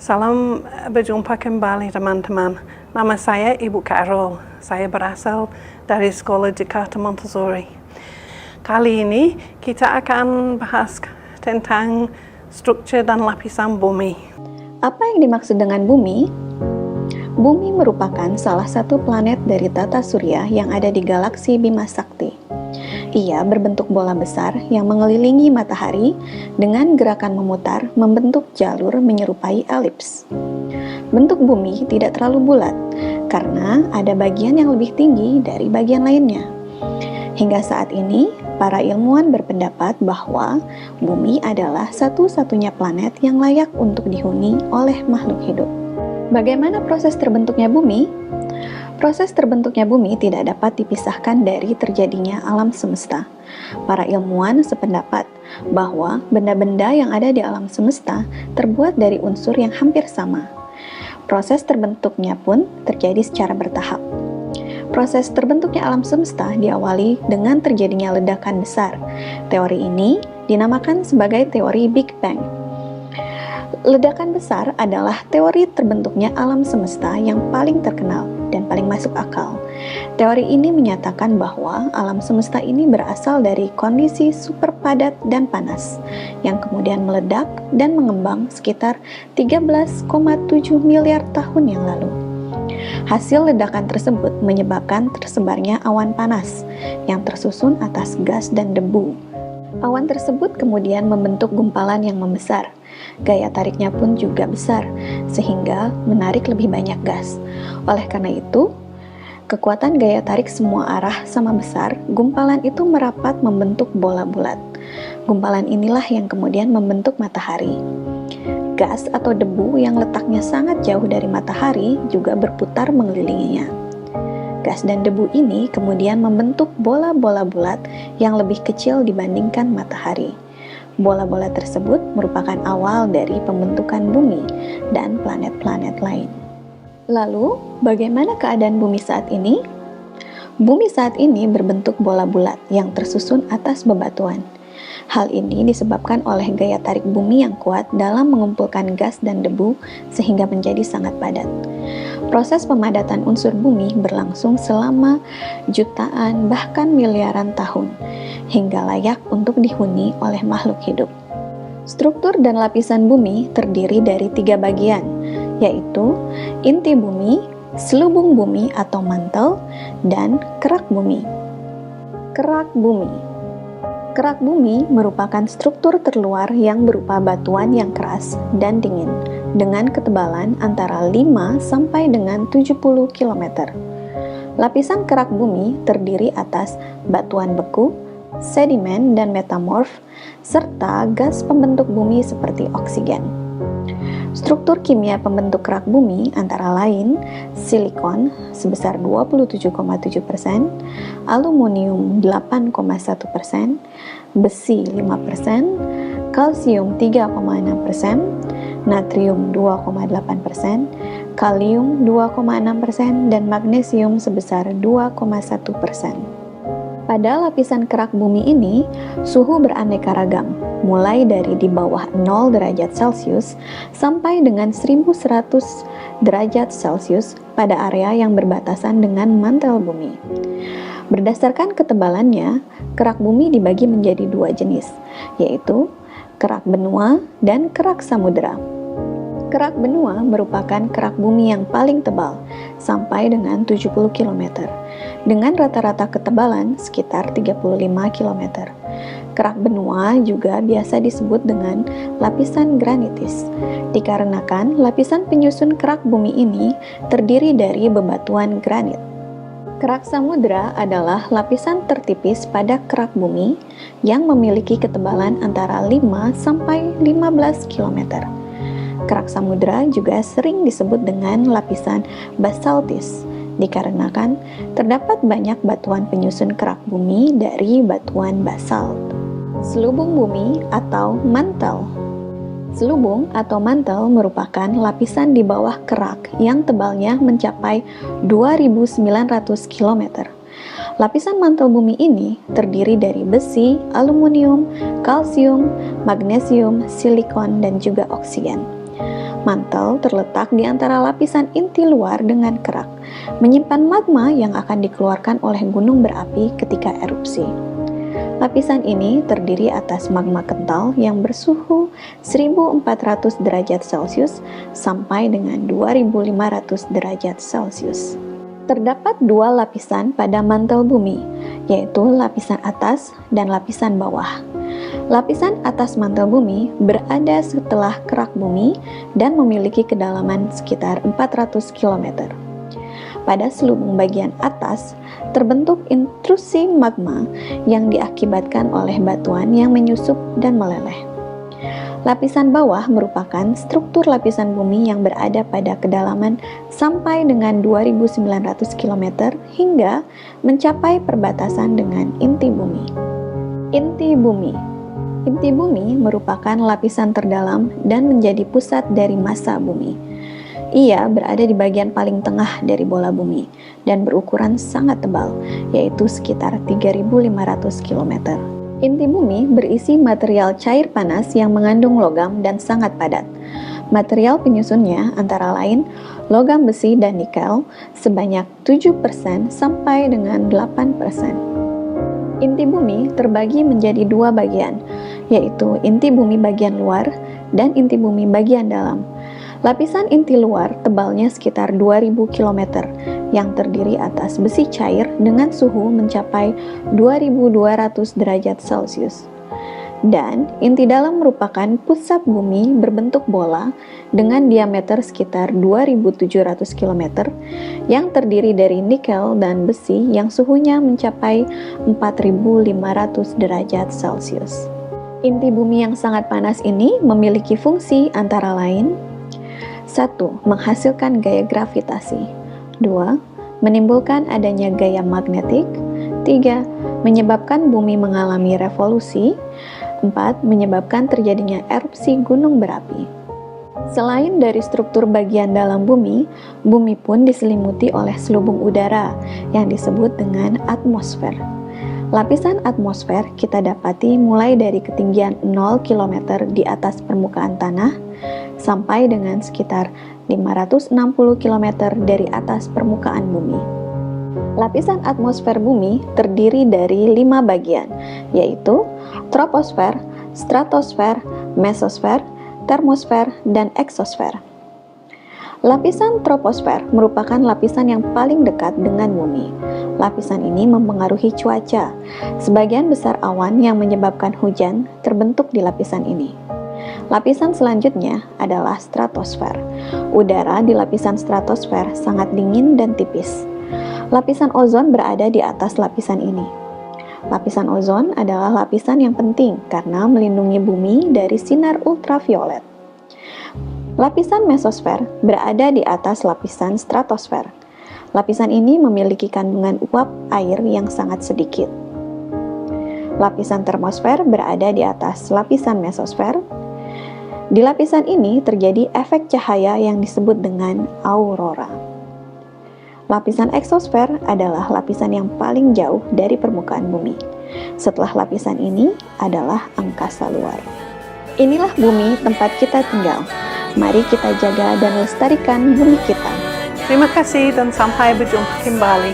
Salam berjumpa kembali teman-teman. Nama saya Ibu Carol. Saya berasal dari Sekolah Jakarta Montessori. Kali ini kita akan bahas tentang struktur dan lapisan bumi. Apa yang dimaksud dengan bumi? Bumi merupakan salah satu planet dari tata surya yang ada di galaksi Bima Sakti. Ia berbentuk bola besar yang mengelilingi matahari dengan gerakan memutar membentuk jalur menyerupai elips. Bentuk bumi tidak terlalu bulat karena ada bagian yang lebih tinggi dari bagian lainnya. Hingga saat ini, para ilmuwan berpendapat bahwa bumi adalah satu-satunya planet yang layak untuk dihuni oleh makhluk hidup. Bagaimana proses terbentuknya bumi? Proses terbentuknya bumi tidak dapat dipisahkan dari terjadinya alam semesta. Para ilmuwan sependapat bahwa benda-benda yang ada di alam semesta terbuat dari unsur yang hampir sama. Proses terbentuknya pun terjadi secara bertahap. Proses terbentuknya alam semesta diawali dengan terjadinya ledakan besar. Teori ini dinamakan sebagai teori Big Bang. Ledakan besar adalah teori terbentuknya alam semesta yang paling terkenal dan paling masuk akal. Teori ini menyatakan bahwa alam semesta ini berasal dari kondisi super padat dan panas, yang kemudian meledak dan mengembang sekitar 13,7 miliar tahun yang lalu. Hasil ledakan tersebut menyebabkan tersebarnya awan panas yang tersusun atas gas dan debu. Awan tersebut kemudian membentuk gumpalan yang membesar. Gaya tariknya pun juga besar, sehingga menarik lebih banyak gas. Oleh karena itu, kekuatan gaya tarik semua arah sama besar, gumpalan itu merapat membentuk bola bulat. Gumpalan inilah yang kemudian membentuk matahari. Gas atau debu yang letaknya sangat jauh dari matahari juga berputar mengelilinginya. Gas dan debu ini kemudian membentuk bola-bola bulat yang lebih kecil dibandingkan matahari. Bola-bola tersebut merupakan awal dari pembentukan bumi dan planet-planet lain. Lalu, bagaimana keadaan bumi saat ini? Bumi saat ini berbentuk bola bulat yang tersusun atas bebatuan. Hal ini disebabkan oleh gaya tarik bumi yang kuat dalam mengumpulkan gas dan debu sehingga menjadi sangat padat. Proses pemadatan unsur bumi berlangsung selama jutaan bahkan miliaran tahun, hingga layak untuk dihuni oleh makhluk hidup. Struktur dan lapisan bumi terdiri dari 3 bagian, yaitu inti bumi, selubung bumi atau mantel, dan kerak bumi. Kerak bumi. Kerak bumi merupakan struktur terluar yang berupa batuan yang keras dan dingin, dengan ketebalan antara 5 sampai dengan 70 km. Lapisan kerak bumi terdiri atas batuan beku, sedimen dan metamorf, serta gas pembentuk bumi seperti oksigen. Struktur kimia pembentuk kerak bumi antara lain silikon sebesar 27,7%, aluminium 8,1%, besi 5%, kalsium 3,6%, natrium 2,8%, kalium 2,6%, dan magnesium sebesar 2,1%. Pada lapisan kerak bumi ini, suhu beraneka ragam, mulai dari di bawah 0 derajat Celcius sampai dengan 1100 derajat Celcius pada area yang berbatasan dengan mantel bumi. Berdasarkan ketebalannya, kerak bumi dibagi menjadi 2 jenis, yaitu kerak benua dan kerak samudera. Kerak benua merupakan kerak bumi yang paling tebal, sampai dengan 70 km, dengan rata-rata ketebalan sekitar 35 km. Kerak benua juga biasa disebut dengan lapisan granitis, dikarenakan lapisan penyusun kerak bumi ini terdiri dari bebatuan granit. Kerak samudera adalah lapisan tertipis pada kerak bumi yang memiliki ketebalan antara 5 sampai 15 km. Kerak samudera juga sering disebut dengan lapisan basaltis, dikarenakan terdapat banyak batuan penyusun kerak bumi dari batuan basalt. Selubung bumi atau mantel. Selubung atau mantel merupakan lapisan di bawah kerak yang tebalnya mencapai 2.900 km. Lapisan mantel bumi ini terdiri dari besi, aluminium, kalsium, magnesium, silikon, dan juga oksigen. Mantel terletak di antara lapisan inti luar dengan kerak, menyimpan magma yang akan dikeluarkan oleh gunung berapi ketika erupsi. Lapisan ini terdiri atas magma kental yang bersuhu 1400 derajat Celcius sampai dengan 2500 derajat Celcius. Terdapat dua lapisan pada mantel bumi, yaitu lapisan atas dan lapisan bawah. Lapisan atas mantel bumi berada setelah kerak bumi dan memiliki kedalaman sekitar 400 km. Pada selubung bagian atas, terbentuk intrusi magma yang diakibatkan oleh batuan yang menyusup dan meleleh. Lapisan bawah merupakan struktur lapisan bumi yang berada pada kedalaman sampai dengan 2.900 km hingga mencapai perbatasan dengan inti bumi. Inti bumi. Inti bumi merupakan lapisan terdalam dan menjadi pusat dari massa bumi. Ia berada di bagian paling tengah dari bola bumi dan berukuran sangat tebal, yaitu sekitar 3.500 km. Inti bumi berisi material cair panas yang mengandung logam dan sangat padat. Material penyusunnya antara lain logam besi dan nikel sebanyak 7% sampai dengan 8%. Inti bumi terbagi menjadi dua bagian, yaitu inti bumi bagian luar dan inti bumi bagian dalam. Lapisan inti luar tebalnya sekitar 2000 km yang terdiri atas besi cair dengan suhu mencapai 2200 derajat Celcius. Dan inti dalam merupakan pusat bumi berbentuk bola dengan diameter sekitar 2700 km yang terdiri dari nikel dan besi yang suhunya mencapai 4500 derajat Celcius. Inti bumi yang sangat panas ini memiliki fungsi antara lain: 1. Menghasilkan gaya gravitasi. 2. Menimbulkan adanya gaya magnetik. 3. Menyebabkan bumi mengalami revolusi. 4. Menyebabkan terjadinya erupsi gunung berapi. Selain dari struktur bagian dalam bumi, bumi pun diselimuti oleh selubung udara yang disebut dengan atmosfer. Lapisan atmosfer kita dapati mulai dari ketinggian 0 km di atas permukaan tanah sampai dengan sekitar 560 km dari atas permukaan bumi. Lapisan atmosfer bumi terdiri dari 5 bagian, yaitu troposfer, stratosfer, mesosfer, termosfer, dan eksosfer. Lapisan troposfer merupakan lapisan yang paling dekat dengan bumi. Lapisan ini mempengaruhi cuaca. Sebagian besar awan yang menyebabkan hujan terbentuk di lapisan ini. Lapisan selanjutnya adalah stratosfer. Udara di lapisan stratosfer sangat dingin dan tipis. Lapisan ozon berada di atas lapisan ini. Lapisan ozon adalah lapisan yang penting karena melindungi bumi dari sinar ultraviolet. Lapisan mesosfer berada di atas lapisan stratosfer. Lapisan ini memiliki kandungan uap air yang sangat sedikit. Lapisan termosfer berada di atas lapisan mesosfer. Di lapisan ini terjadi efek cahaya yang disebut dengan aurora. Lapisan eksosfer adalah lapisan yang paling jauh dari permukaan bumi. Setelah lapisan ini adalah angkasa luar. Inilah bumi tempat kita tinggal. Mari kita jaga dan lestarikan bumi kita. Terima kasih dan sampai berjumpa kembali.